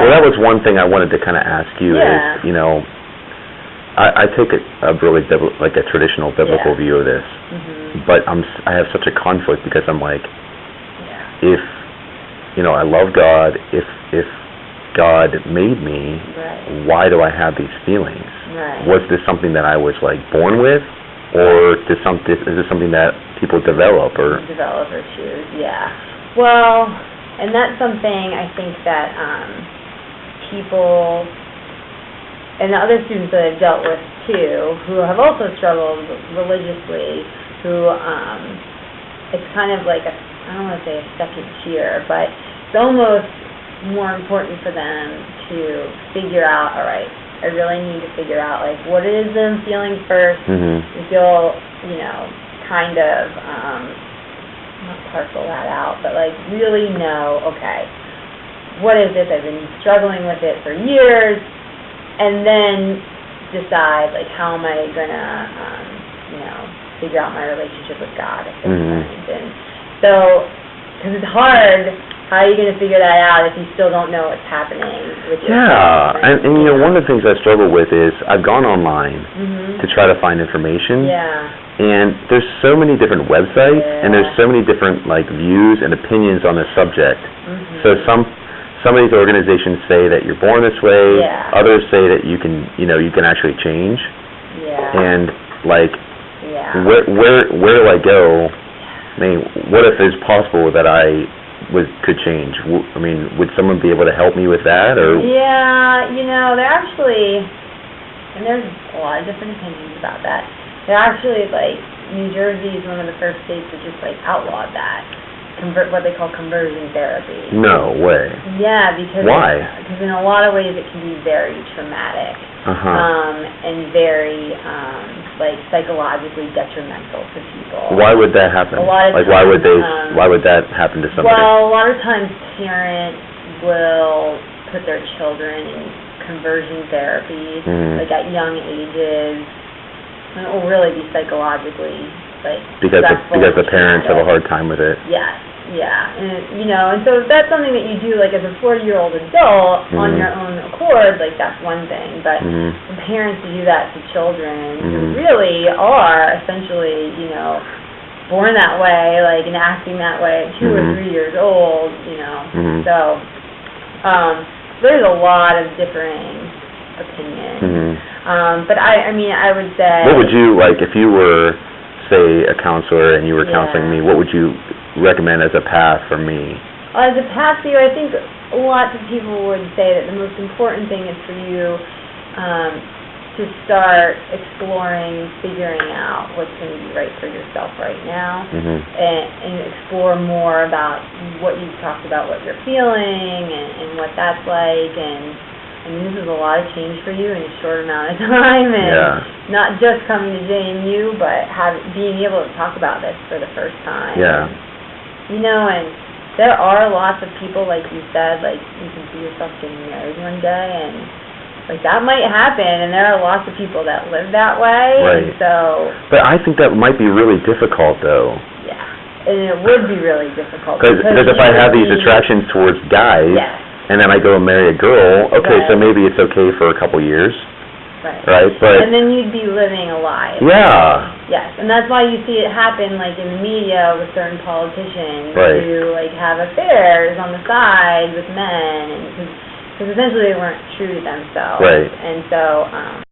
Well, that was one thing I wanted to kind of ask you is, you know, I take a really like a traditional biblical view of this, but I have such a conflict because I'm like, if, you know, I love God, if God made me, why do I have these feelings? Was this something that I was like born with, or is this something that people develop or choose? Yeah. Well, and that's something I think that people and the other students that I've dealt with too, who have also struggled religiously, who it's kind of like I don't want to say a second tier, but it's almost more important for them to figure out, all right, I really need to figure out like what it is that I'm feeling first, and feel, you know, kind of not parcel that out, but like really know, okay, what is it? I've been struggling with it for years. And then decide, like, how am I going to, you know, figure out my relationship with God at this point. And so, because it's hard, how are you going to figure that out if you still don't know what's happening with yourself? Yeah, and you know, one of the things I struggle with is I've gone online to try to find information. And there's so many different websites, and there's so many different, like, views and opinions on the subject. So some of these organizations say that you're born this way. Others say that you can actually change. And like, where do I go? I mean, what if it's possible that I could change? I mean, would someone be able to help me with that? Or yeah, you know, they're actually, and there's a lot of different opinions about that. They're actually, like, New Jersey is one of the first states that just like outlawed that. What they call conversion therapy. No way. Yeah, because why? Because in a lot of ways it can be very traumatic, and very like psychologically detrimental to people. Why would that happen? A lot of times, why would that happen to somebody? Well, a lot of times parents will put their children in conversion therapy, like at young ages, and it will really be psychologically. Like because the parents have a hard time with it. Yes, yeah, and you know, and so if that's something that you do like as a 40-year-old adult on your own accord, like that's one thing. But for parents to do that to children who really are essentially, you know, born that way, like and acting that way at 2 or 3 years old, you know, so there's a lot of differing opinions. But I mean, I would say. What would you like if you were, say, a counselor and you were counseling me? What would you recommend as a path for me? As a path for you, I think lots of people would say that the most important thing is for you to start exploring, figuring out what's going to be right for yourself right now, and explore more about what you've talked about, what you're feeling, and what that's like, and I mean, this is a lot of change for you in a short amount of time, and not just coming to JMU, but being able to talk about this for the first time. Yeah. You know, and there are lots of people, like you said, like you can see yourself getting married one day, and like that might happen, and there are lots of people that live that way. Right. And so. But I think that might be really difficult, though. Yeah, and it would be really difficult because if I have these attractions towards guys. Yes. And then I go and marry a girl, okay, so maybe it's okay for a couple years. Right? But and then you'd be living a lie. Yeah. Yes, and that's why you see it happen, like, in the media with certain politicians who, like, have affairs on the side with men, and because essentially they weren't true to themselves. Right. And so,